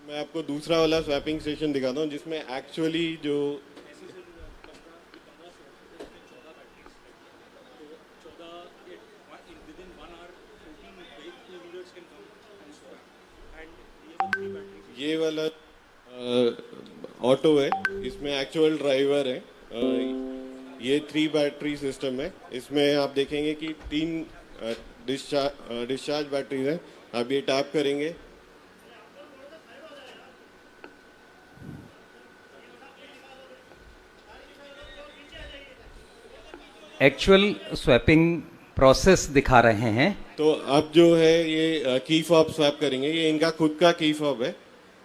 मैं आपको दूसरा वाला स्वैपिंग स्टेशन दिखाता हूँ जिसमें एक्चुअली जो ये वाला ऑटो है, इसमें एक्चुअल ड्राइवर है। ये 3 बैटरी सिस्टम है। इसमें आप देखेंगे कि 3 डिस्चार्ज बैटरीज हैं। आप ये टैप करेंगे, एक्चुअल स्वैपिंग प्रोसेस दिखा रहे हैं। तो अब जो है ये की फॉब स्वैप करेंगे। ये इनका खुद का की फॉब है।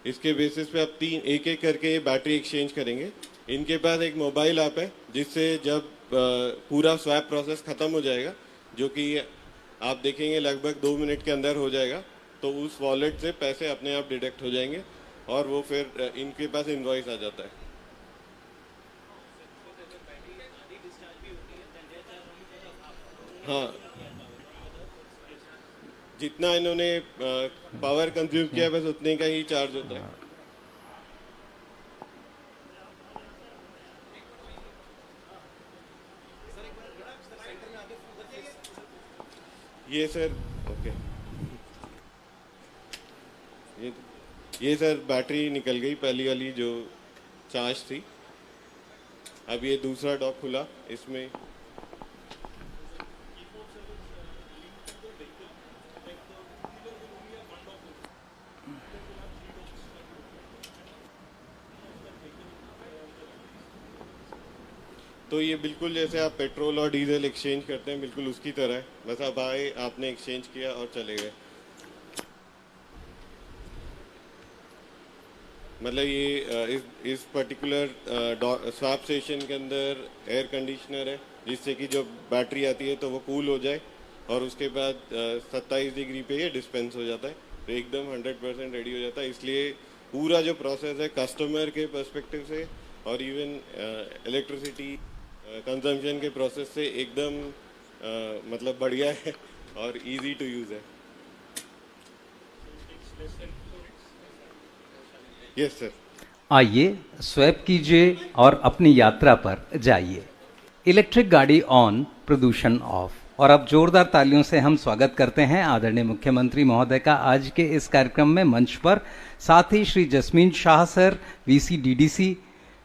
इसके बेसिस पे आप एक एक करके ये बैटरी एक्सचेंज करेंगे। इनके पास एक मोबाइल ऐप है जिससे जब पूरा स्वैप प्रोसेस खत्म हो जाएगा, जो कि आप देखेंगे लगभग 2 मिनट के अंदर हो जाएगा, तो उस वॉलेट से पैसे अपने आप डिडक्ट हो जाएंगे और वो फिर इनके पास इनवॉइस आ जाता है। हाँ, जितना इन्होंने पावर कंज्यूम किया बस उतने का ही चार्ज होता है। ये सर, ओके, ये ये सर बैटरी निकल गई पहली वाली जो चार्ज थी। अब ये दूसरा डॉक खुला, इसमें तो ये बिल्कुल जैसे आप पेट्रोल और डीजल एक्सचेंज करते हैं, बिल्कुल उसकी तरह है। बस अब आए, आपने एक्सचेंज किया और चले गए। मतलब ये इस पर्टिकुलर स्वैप स्टेशन के अंदर एयर कंडीशनर है, जिससे कि जो बैटरी आती है तो वो कूल हो जाए और उसके बाद 27 डिग्री पे ये डिस्पेंस हो जाता है, तो एकदम 100% रेडी हो जाता है। इसलिए पूरा जो प्रोसेस है कस्टमर के पर्सपेक्टिव से और इवन इलेक्ट्रिसिटी कंजम्पशन के प्रोसेस से एकदम मतलब बढ़िया है और इजी टू यूज़ है। Yes sir. आइए स्वैप कीजिए और अपनी यात्रा पर जाइए। इलेक्ट्रिक गाड़ी ऑन, प्रदूषण ऑफ। और अब जोरदार तालियों से हम स्वागत करते हैं आदरणीय मुख्यमंत्री महोदय का आज के इस कार्यक्रम में मंच पर। साथ ही Shri Jasmine Shah sir, VC DDC,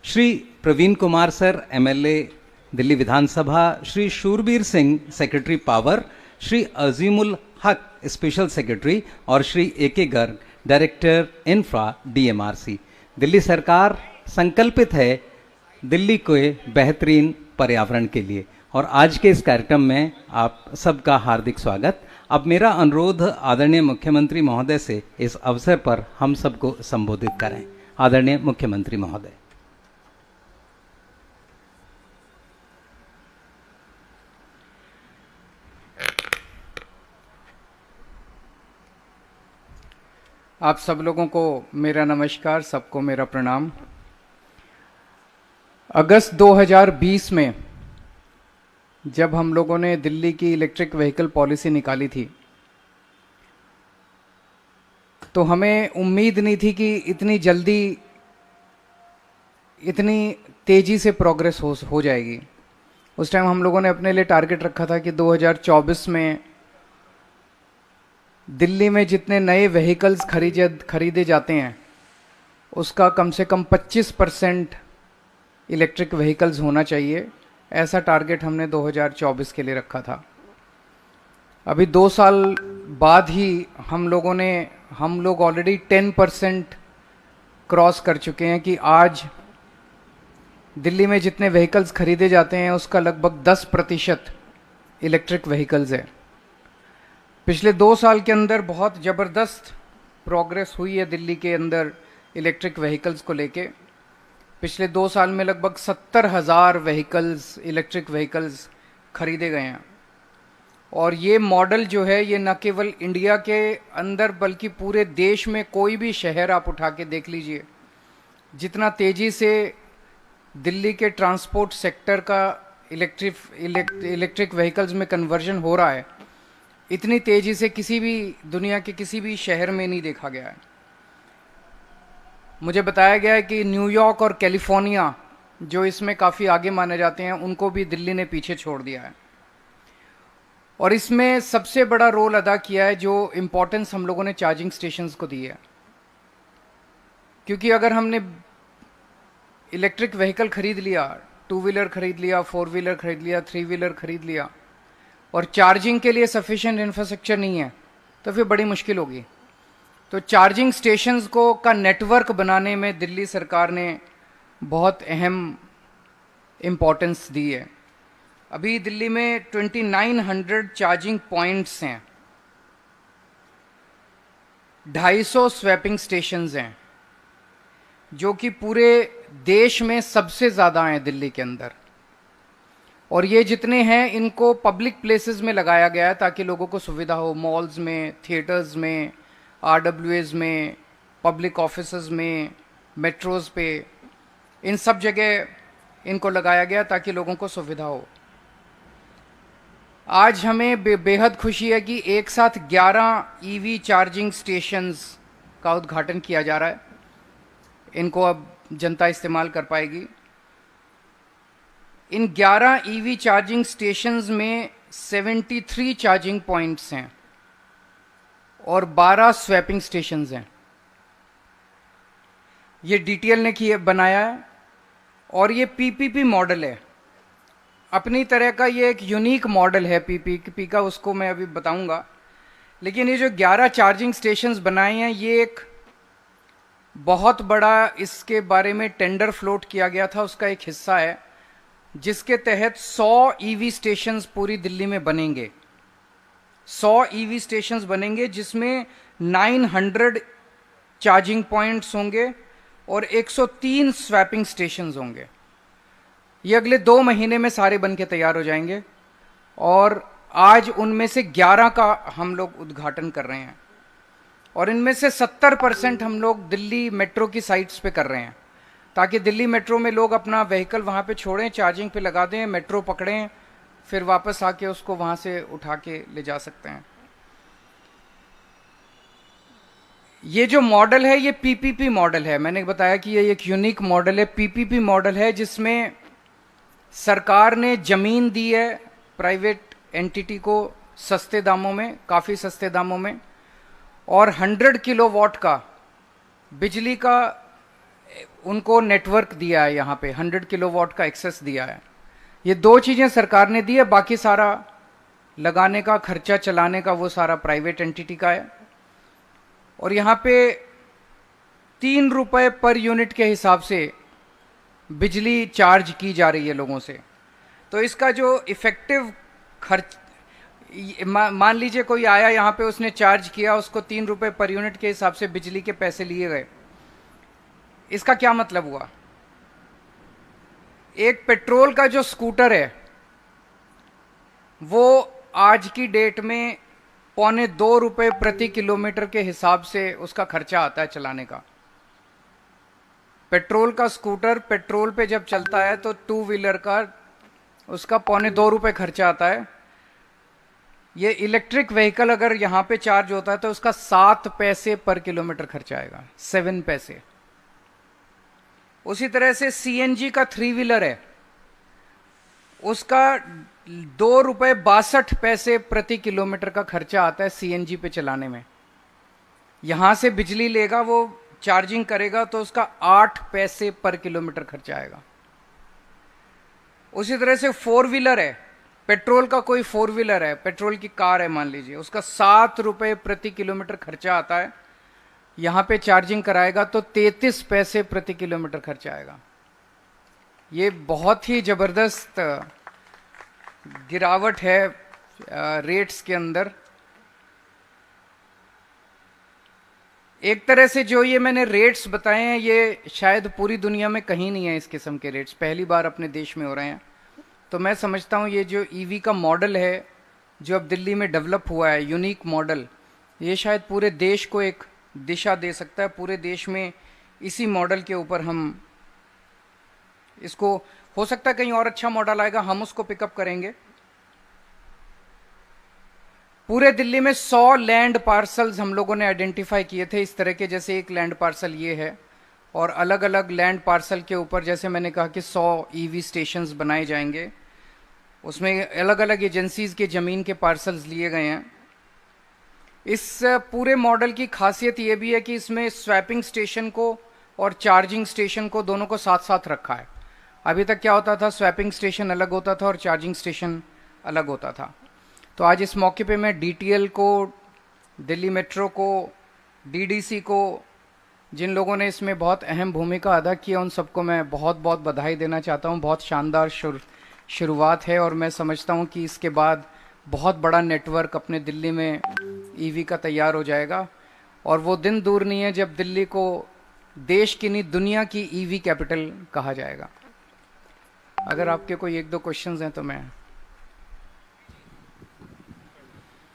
Shri Praveen Kumar sir, MLA Delhi Vidhan Sabha, Shri Shurbir Singh, secretary power, Shri Azimul Haque, special secretary, और Shri AK Garg, director infra, DMRC. Delhi सरकार संकल्पित है दिल्ली के बेहतरीन पर्यावरण के लिए, और आज के इस कार्यक्रम में आप सबका हार्दिक स्वागत। अब मेरा अनुरोध आदरणीय मुख्यमंत्री महोदय से इस अवसर पर हम सबको संबोधित करें। आदरणीय मुख्यमंत्री महोदय। आप सब लोगों को मेरा नमस्कार, सबको मेरा प्रणाम। अगस्त 2020 में जब हम लोगों ने दिल्ली की इलेक्ट्रिक व्हीकल पॉलिसी निकाली थी, तो हमें उम्मीद नहीं थी कि इतनी जल्दी, इतनी तेज़ी से प्रोग्रेस हो जाएगी। उस टाइम हम लोगों ने अपने लिए टारगेट रखा था कि 2024 में दिल्ली में जितने नए व्हीकल्स खरीदे जाते हैं उसका कम से कम 25% इलेक्ट्रिक व्हीकल्स होना चाहिए। ऐसा टारगेट हमने 2024 के लिए रखा था। अभी 2 साल बाद ही हम लोग ऑलरेडी 10% क्रॉस कर चुके हैं कि आज दिल्ली में जितने व्हीकल्स खरीदे जाते हैं उसका लगभग 10% इलेक्ट्रिक व्हीकल्स है। पिछले 2 साल के अंदर बहुत ज़बरदस्त प्रोग्रेस हुई है दिल्ली के अंदर इलेक्ट्रिक व्हीकल्स को लेके। पिछले 2 साल में लगभग 70,000 व्हीकल्स, इलेक्ट्रिक व्हीकल्स खरीदे गए हैं। और ये मॉडल जो है, ये न केवल इंडिया के अंदर बल्कि पूरे देश में कोई भी शहर आप उठा के देख लीजिए, जितना तेज़ी से दिल्ली के ट्रांसपोर्ट सेक्टर का इलेक्ट्रिक व्हीकल्स में कन्वर्जन हो रहा है, इतनी तेज़ी से किसी भी दुनिया के किसी भी शहर में नहीं देखा गया है। मुझे बताया गया है कि न्यूयॉर्क और कैलिफोर्निया जो इसमें काफ़ी आगे माने जाते हैं, उनको भी दिल्ली ने पीछे छोड़ दिया है। और इसमें सबसे बड़ा रोल अदा किया है जो इम्पोर्टेंस हम लोगों ने चार्जिंग स्टेशंस को दी है। क्योंकि अगर हमने इलेक्ट्रिक व्हीकल खरीद लिया, 2 व्हीलर खरीद लिया, 4 व्हीलर खरीद लिया, 3 व्हीलर खरीद लिया, और चार्जिंग के लिए सफिशिएंट इंफ्रास्ट्रक्चर नहीं है, तो फिर बड़ी मुश्किल होगी। तो चार्जिंग स्टेशंस को का नेटवर्क बनाने में दिल्ली सरकार ने बहुत अहम इम्पोर्टेंस दी है। अभी दिल्ली में 2900 चार्जिंग पॉइंट्स हैं, 250 स्वैपिंग स्टेशंस हैं, जो कि पूरे देश में सबसे ज़्यादा हैं दिल्ली के अंदर। और ये जितने हैं इनको पब्लिक प्लेसेस में लगाया गया है ताकि लोगों को सुविधा हो। मॉल्स में, थिएटर्स में, RWAs में, पब्लिक ऑफिसेज में, मेट्रोज पे, इन सब जगह इनको लगाया गया ताकि लोगों को सुविधा हो। आज हमें बेहद खुशी है कि एक साथ 11 EV चार्जिंग स्टेशंस का उद्घाटन किया जा रहा है। इनको अब जनता इस्तेमाल कर पाएगी। इन 11 EV चार्जिंग स्टेशंस में 73 चार्जिंग पॉइंट्स हैं और 12 स्वैपिंग स्टेशंस हैं। ये DTL ने बनाया है और ये PPP मॉडल है। अपनी तरह का ये एक यूनिक मॉडल है PPP का, उसको मैं अभी बताऊंगा। लेकिन ये जो 11 चार्जिंग स्टेशंस बनाए हैं, ये एक बहुत बड़ा इसके बारे में टेंडर फ्लोट किया गया था, उसका एक हिस्सा है, जिसके तहत 100 EV स्टेशंस पूरी दिल्ली में बनेंगे। 100 EV स्टेशंस बनेंगे जिसमें 900 चार्जिंग पॉइंट्स होंगे और 103 स्वैपिंग स्टेशंस होंगे। ये अगले 2 महीने में सारे बन के तैयार हो जाएंगे और आज उनमें से 11 का हम लोग उद्घाटन कर रहे हैं। और इनमें से 70% हम लोग दिल्ली मेट्रो की साइट्स पे कर रहे हैं, ताकि दिल्ली मेट्रो में लोग अपना व्हीकल वहाँ पे छोड़ें, चार्जिंग पे लगा दें, मेट्रो पकड़ें, फिर वापस आके उसको वहाँ से उठा के ले जा सकते हैं। ये जो मॉडल है ये PPP मॉडल है। मैंने बताया कि ये एक यूनिक मॉडल है। PPP मॉडल है जिसमें सरकार ने जमीन दी है प्राइवेट एंटिटी को सस्ते दामों में, काफ़ी सस्ते दामों में, और 100 किलोवाट का बिजली का उनको नेटवर्क दिया है। यहाँ पे 100 किलोवाट का एक्सेस दिया है। ये 2 चीज़ें सरकार ने दी है, बाकी सारा लगाने का खर्चा, चलाने का, वो सारा प्राइवेट एंटिटी का है। और यहाँ पे 3 रुपए पर यूनिट के हिसाब से बिजली चार्ज की जा रही है लोगों से। तो इसका जो इफेक्टिव खर्च, मान लीजिए कोई आया यहाँ पे, उसने चार्ज किया, उसको 3 रुपए पर यूनिट के हिसाब से बिजली के पैसे लिए गए। इसका क्या मतलब हुआ? एक पेट्रोल का जो स्कूटर है वो आज की डेट में 1.25 रुपए प्रति किलोमीटर के हिसाब से उसका खर्चा आता है चलाने का। पेट्रोल का स्कूटर पेट्रोल पे जब चलता है तो 2 व्हीलर का उसका 1.25 रुपए खर्चा आता है। ये इलेक्ट्रिक व्हीकल अगर यहाँ पे चार्ज होता है तो उसका 7 पैसे पर किलोमीटर खर्चा आएगा, 7 पैसे। उसी तरह से CNG का 3 व्हीलर है, उसका 2 रुपए 62 पैसे प्रति किलोमीटर का खर्चा आता है CNG पे चलाने में। यहां से बिजली लेगा, वो चार्जिंग करेगा तो उसका 8 पैसे पर किलोमीटर खर्चा आएगा। उसी तरह से 4 व्हीलर है, पेट्रोल का कोई 4 व्हीलर है, पेट्रोल की कार है मान लीजिए, उसका 7 रुपए प्रति किलोमीटर खर्चा आता है। यहां पे चार्जिंग कराएगा तो 33 पैसे प्रति किलोमीटर खर्चा आएगा। ये बहुत ही जबरदस्त गिरावट है रेट्स के अंदर। एक तरह से जो ये मैंने रेट्स बताए हैं, ये शायद पूरी दुनिया में कहीं नहीं है इस किस्म के रेट्स, पहली बार अपने देश में हो रहे हैं। तो मैं समझता हूँ ये जो EV का मॉडल है जो अब दिल्ली में डेवलप हुआ है, यूनिक मॉडल, ये शायद पूरे देश को एक दिशा दे सकता है। पूरे देश में इसी मॉडल के ऊपर हम इसको, हो सकता है कहीं और अच्छा मॉडल आएगा, हम उसको पिकअप करेंगे। पूरे दिल्ली में 100 लैंड पार्सल्स हम लोगों ने आइडेंटिफाई किए थे इस तरह के, जैसे एक लैंड पार्सल ये है, और अलग अलग लैंड पार्सल के ऊपर, जैसे मैंने कहा कि 100 ईवी स्टेशंस बनाए जाएंगे, उसमें अलग अलग एजेंसीज के ज़मीन के पार्सल्स लिए गए हैं। इस पूरे मॉडल की खासियत ये भी है कि इसमें स्वैपिंग स्टेशन को और चार्जिंग स्टेशन को दोनों को साथ साथ रखा है। अभी तक क्या होता था, स्वैपिंग स्टेशन अलग होता था और चार्जिंग स्टेशन अलग होता था। तो आज इस मौके पे मैं डीटीएल को, दिल्ली मेट्रो को, डीडीसी को, जिन लोगों ने इसमें बहुत अहम भूमिका अदा की है, उन सबको मैं बहुत बहुत बधाई देना चाहता हूँ। बहुत शानदार शुरुआत है और मैं समझता हूँ कि इसके बाद बहुत बड़ा नेटवर्क अपने दिल्ली में ईवी का तैयार हो जाएगा और वो दिन दूर नहीं है जब दिल्ली को देश की नहीं दुनिया की ईवी कैपिटल कहा जाएगा। अगर आपके कोई एक दो क्वेश्चंस हैं तो मैं।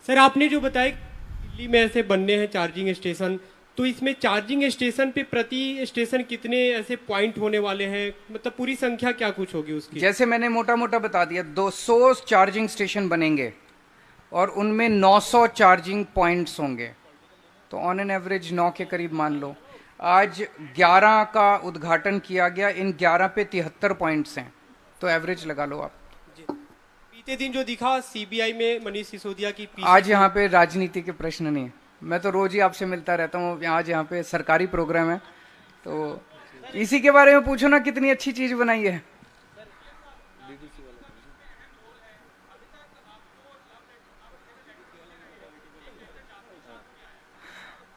सर, आपने जो बताया दिल्ली में ऐसे बनने हैं चार्जिंग स्टेशन, तो इसमें चार्जिंग स्टेशन पे प्रति स्टेशन कितने ऐसे पॉइंट होने वाले हैं, मतलब पूरी संख्या क्या कुछ होगी उसकी? जैसे मैंने मोटा मोटा बता दिया, 200 चार्जिंग स्टेशन बनेंगे और उनमें 900 चार्जिंग पॉइंट्स होंगे, तो ऑन एन एवरेज 9 के करीब मान लो। आज 11 का उद्घाटन किया गया, इन 11 पे 73 पॉइंट्स हैं, तो एवरेज लगा लो आप। बीते दिन जो दिखा सीबीआई में मनीष सिसोदिया की आज यहाँ पे राजनीति के प्रश्न नहीं है, मैं तो रोज ही आपसे मिलता रहता हूँ। आज यहाँ पे सरकारी प्रोग्राम है, तो इसी के बारे में पूछो ना, कितनी अच्छी चीज बनाई है।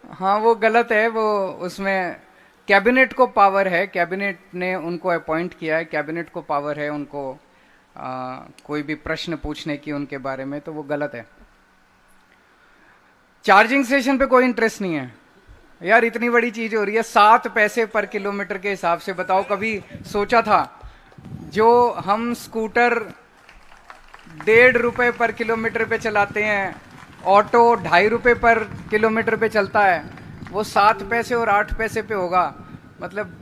हाँ, वो गलत है, वो उसमें कैबिनेट को पावर है, कैबिनेट ने उनको अपॉइंट किया है, कैबिनेट को पावर है उनको कोई भी प्रश्न पूछने की उनके बारे में, तो वो गलत है। चार्जिंग स्टेशन पे कोई इंटरेस्ट नहीं है यार, इतनी बड़ी चीज हो रही है। 7 पैसे पर किलोमीटर के हिसाब से, बताओ कभी सोचा था? जो हम स्कूटर 1.5 रुपए पर किलोमीटर पे चलाते हैं, ऑटो 2.5 रुपए पर किलोमीटर पे चलता है, वो 7 पैसे और 8 पैसे पे होगा। मतलब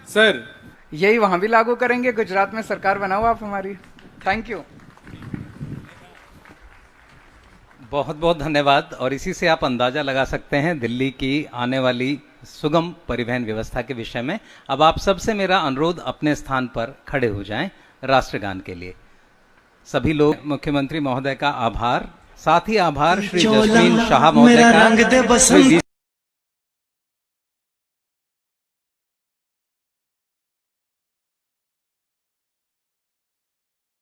सर, यही वहां भी लागू करेंगे, गुजरात में सरकार बनाओ आप हमारी। थैंक यू, बहुत बहुत धन्यवाद। और इसी से आप अंदाजा लगा सकते हैं दिल्ली की आने वाली सुगम परिवहन व्यवस्था के विषय में। अब आप सबसे मेरा अनुरोध, अपने स्थान पर खड़े हो जाएं राष्ट्रगान के लिए। सभी लोग मुख्यमंत्री महोदय का आभार, साथ ही आभार श्री जसमीन शाह महोदय का,